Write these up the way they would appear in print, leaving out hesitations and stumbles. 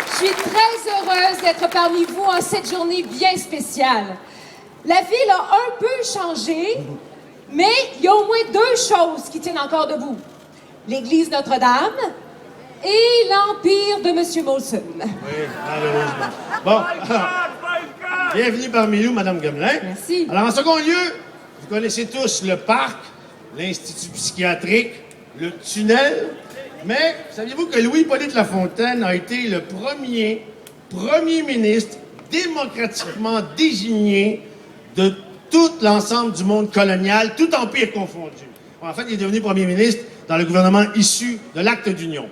Je suis très heureuse d'être parmi vous en cette journée bien spéciale. La ville a un peu changé, mais il y a au moins deux choses qui tiennent encore debout. L'église Notre-Dame et l'empire de M. Molson. Oui, malheureusement. Bon, alors, bienvenue parmi nous, Mme Gamelin. Merci. Alors, en second lieu, vous connaissez tous le parc, l'Institut psychiatrique, le tunnel, mais saviez-vous que Louis-Hippolyte Lafontaine a été le premier ministre démocratiquement désigné de tout l'ensemble du monde colonial, tout empire confondu. En fait, il est devenu premier ministre dans le gouvernement issu de l'Acte d'Union.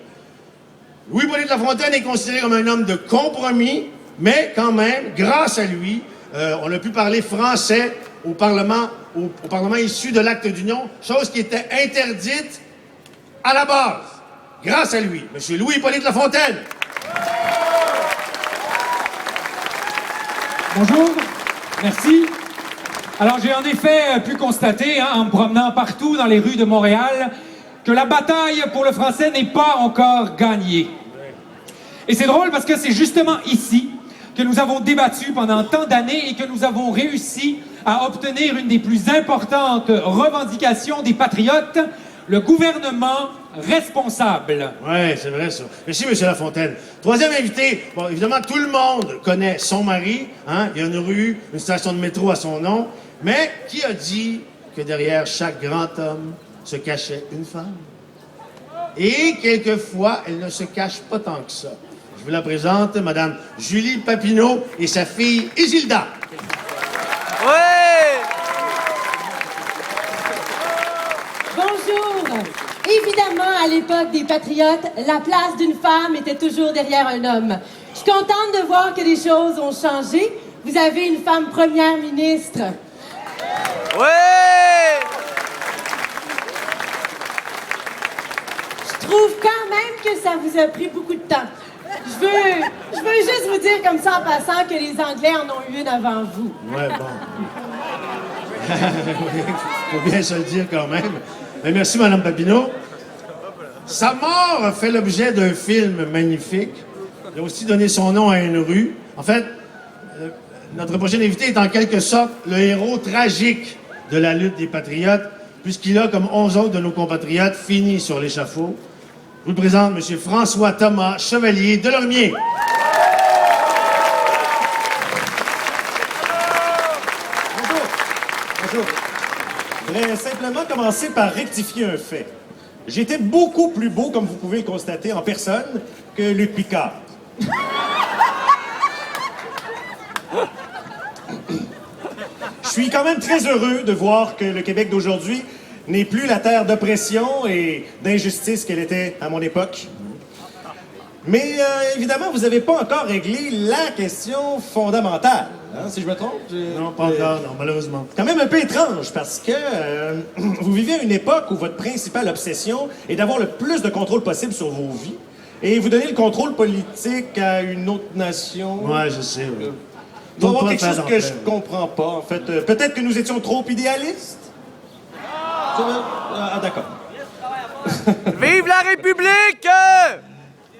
Louis-Hippolyte Lafontaine est considéré comme un homme de compromis, mais quand même, grâce à lui, on a pu parler français au Parlement issu de l'Acte d'Union, chose qui était interdite à la base. Grâce à lui, M. Louis-Hippolyte Lafontaine. Bonjour, merci. Alors, j'ai en effet pu constater, en me promenant partout dans les rues de Montréal, que la bataille pour le français n'est pas encore gagnée. Et c'est drôle parce que c'est justement ici que nous avons débattu pendant tant d'années et que nous avons réussi à obtenir une des plus importantes revendications des patriotes, le gouvernement responsable. Oui, c'est vrai ça. Merci, M. Lafontaine. Troisième invité, bon, évidemment, tout le monde connaît son mari, hein? Il y a une rue, une station de métro à son nom, mais qui a dit que derrière chaque grand homme se cachait une femme? Et quelquefois, elle ne se cache pas tant que ça. Je vous la présente, Mme Julie Papineau et sa fille Isilda. Ouais! Bonjour! Évidemment, à l'époque des Patriotes, la place d'une femme était toujours derrière un homme. Je suis contente de voir que les choses ont changé. Vous avez une femme première ministre. Ouais! Je trouve quand même que ça vous a pris beaucoup de temps. Je veux juste vous dire comme ça en passant que les Anglais en ont eu une avant vous. Ouais, bon. Faut bien se le dire quand même. Mais merci, Mme Papineau. Sa mort a fait l'objet d'un film magnifique. Il a aussi donné son nom à une rue. En fait, notre prochain invité est en quelque sorte le héros tragique de la lutte des patriotes, puisqu'il a, comme 11 autres de nos compatriotes, fini sur l'échafaud. Je vous présente M. François Thomas Chevalier Delormier. Bonjour. Je voudrais simplement commencer par rectifier un fait. J'étais beaucoup plus beau, comme vous pouvez le constater, en personne, que Luc Picard. Je suis quand même très heureux de voir que le Québec d'aujourd'hui n'est plus la terre d'oppression et d'injustice qu'elle était à mon époque. Mais évidemment, vous n'avez pas encore réglé la question fondamentale, hein, si je me trompe. Non, pas encore, non, malheureusement. C'est quand même un peu étrange parce que vous vivez à une époque où votre principale obsession est d'avoir le plus de contrôle possible sur vos vies et vous donnez le contrôle politique à une autre nation. Ouais, je sais. Ouais. Il doit y avoir quelque chose que je comprends pas, en fait. Peut-être que nous étions trop idéalistes? Ah, d'accord. Vive la République!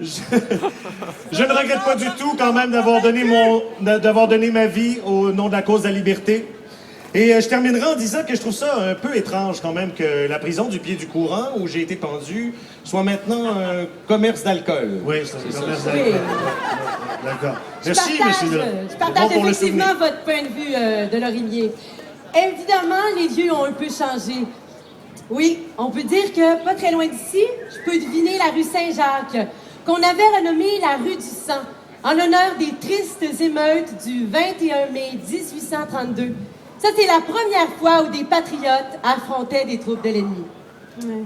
Je ne regrette pas du tout quand même d'avoir donné ma vie au nom de la cause de la liberté. Et je terminerai en disant que je trouve ça un peu étrange quand même que la prison du pied du courant où j'ai été pendu soit maintenant un commerce d'alcool. Oui, c'est un commerce d'alcool. D'accord. Merci, monsieur. Je partage effectivement votre point de vue de Lorimier. Évidemment, les lieux ont un peu changé. Oui, on peut dire que pas très loin d'ici, je peux deviner la rue Saint-Jacques, qu'on avait renommée la rue du sang, en l'honneur des tristes émeutes du 21 mai 1832. Ça, c'est la première fois où des patriotes affrontaient des troupes de l'ennemi. Ouais.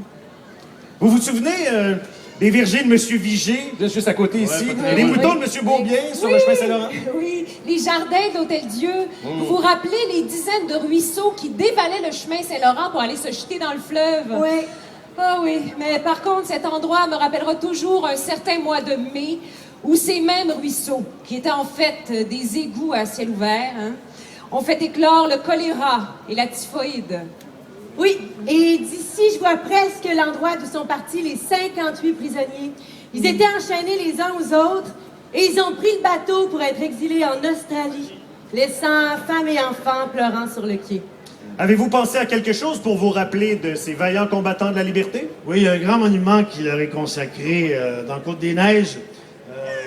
Vous vous souvenez des vergers de M. Vigée, juste à côté ici, et les moutons de M. Beaubien sur le chemin Saint-Laurent? Oui, les jardins de l'Hôtel-Dieu. Vous vous rappelez les dizaines de ruisseaux qui dévalaient le chemin Saint-Laurent pour aller se jeter dans le fleuve? Oui. Ah oui, mais par contre, cet endroit me rappellera toujours un certain mois de mai où ces mêmes ruisseaux, qui étaient en fait des égouts à ciel ouvert, hein, ont fait éclore le choléra et la typhoïde. Oui, et d'ici, je vois presque l'endroit d'où sont partis les 58 prisonniers Ils étaient enchaînés les uns aux autres et ils ont pris le bateau pour être exilés en Australie, laissant femmes et enfants pleurant sur le quai. Avez-vous pensé à quelque chose pour vous rappeler de ces vaillants combattants de la liberté? Oui, il y a un grand monument qui leur est consacré dans le Côte-des-Neiges.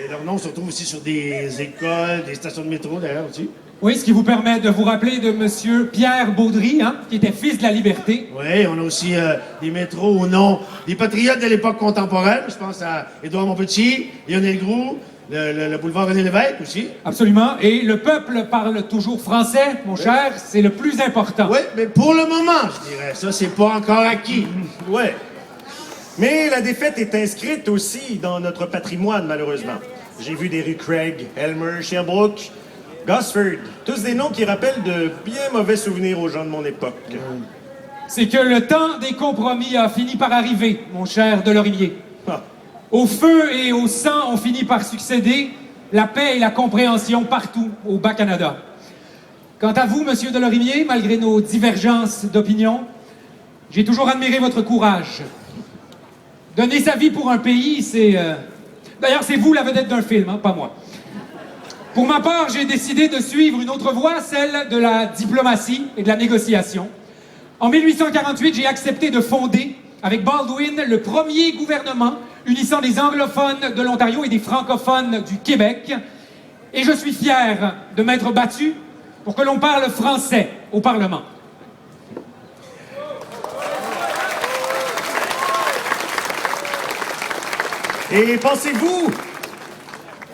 Et leur nom se retrouve aussi sur des écoles, des stations de métro d'ailleurs aussi. Oui, ce qui vous permet de vous rappeler de Monsieur Pierre Baudry, hein, qui était fils de la liberté. Oui, on a aussi des métros au nom des patriotes de l'époque contemporaine. Je pense à Édouard Montpetit, Lionel Groux, le boulevard René Lévesque aussi. Absolument. Et le peuple parle toujours français, mon cher. C'est le plus important. Oui, mais pour le moment, je dirais. Ça, c'est pas encore acquis. Ouais. Mais la défaite est inscrite aussi dans notre patrimoine, malheureusement. J'ai vu des rues Craig, Elmer, Sherbrooke, Gosford, tous des noms qui rappellent de bien mauvais souvenirs aux gens de mon époque. C'est que le temps des compromis a fini par arriver, mon cher Delorimier. Ah. Au feu et au sang ont fini par succéder la paix et la compréhension partout au Bas-Canada. Quant à vous, monsieur Delorimier, malgré nos divergences d'opinion, j'ai toujours admiré votre courage. Donner sa vie pour un pays, c'est... D'ailleurs, c'est vous la vedette d'un film, hein, pas moi. Pour ma part, j'ai décidé de suivre une autre voie, celle de la diplomatie et de la négociation. En 1848, j'ai accepté de fonder, avec Baldwin, le premier gouvernement unissant des anglophones de l'Ontario et des francophones du Québec. Et je suis fier de m'être battu pour que l'on parle français au Parlement. Et pensez-vous,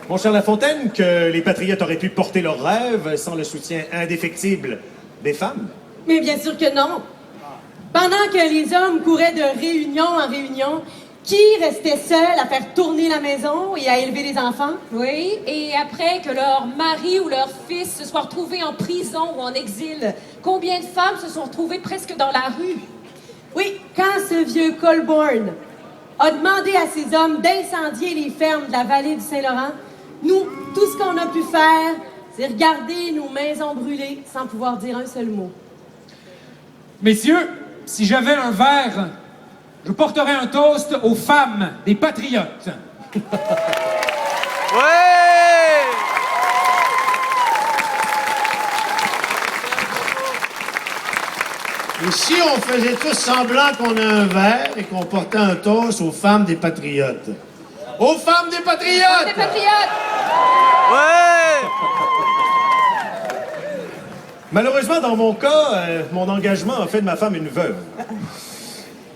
mon cher Lafontaine, que les patriotes auraient pu porter leurs rêves sans le soutien indéfectible des femmes? Mais bien sûr que non. Pendant que les hommes couraient de réunion en réunion, qui restait seul à faire tourner la maison et à élever les enfants? Oui, et après que leur mari ou leur fils se soient retrouvés en prison ou en exil, combien de femmes se sont retrouvées presque dans la rue? Oui, quand ce vieux Colborne a demandé à ses hommes d'incendier les fermes de la vallée du Saint-Laurent, nous, tout ce qu'on a pu faire, c'est regarder nos maisons brûlées sans pouvoir dire un seul mot. Messieurs, si j'avais un verre, je porterais un toast aux femmes des patriotes. Ouais! Et si on faisait tous semblant qu'on a un verre et qu'on portait un toast aux femmes des patriotes? Aux femmes des patriotes! Des patriotes! Ouais! Malheureusement, dans mon cas, mon engagement a fait de ma femme une veuve.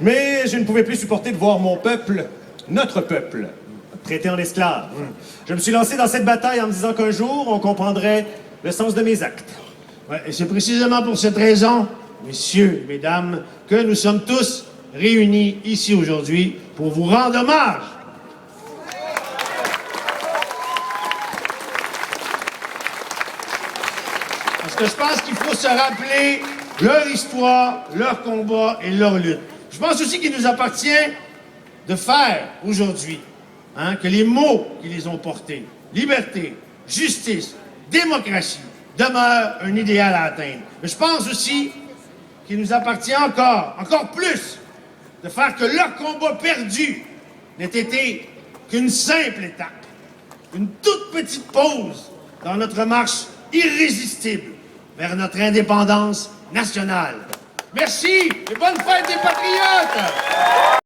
Mais je ne pouvais plus supporter de voir mon peuple, notre peuple, traité en esclave. Je me suis lancé dans cette bataille en me disant qu'un jour, on comprendrait le sens de mes actes. Ouais, et c'est précisément pour cette raison, messieurs, mesdames, que nous sommes tous réunis ici aujourd'hui pour vous rendre hommage. Parce que je pense qu'il faut se rappeler leur histoire, leur combat et leur lutte. Je pense aussi qu'il nous appartient de faire aujourd'hui que les mots qui les ont portés, liberté, justice, démocratie, demeurent un idéal à atteindre. Mais je pense aussi qu'il nous appartient encore plus, de faire que leur combat perdu n'ait été qu'une simple étape, une toute petite pause dans notre marche irrésistible vers notre indépendance nationale. Merci et bonne fête des patriotes!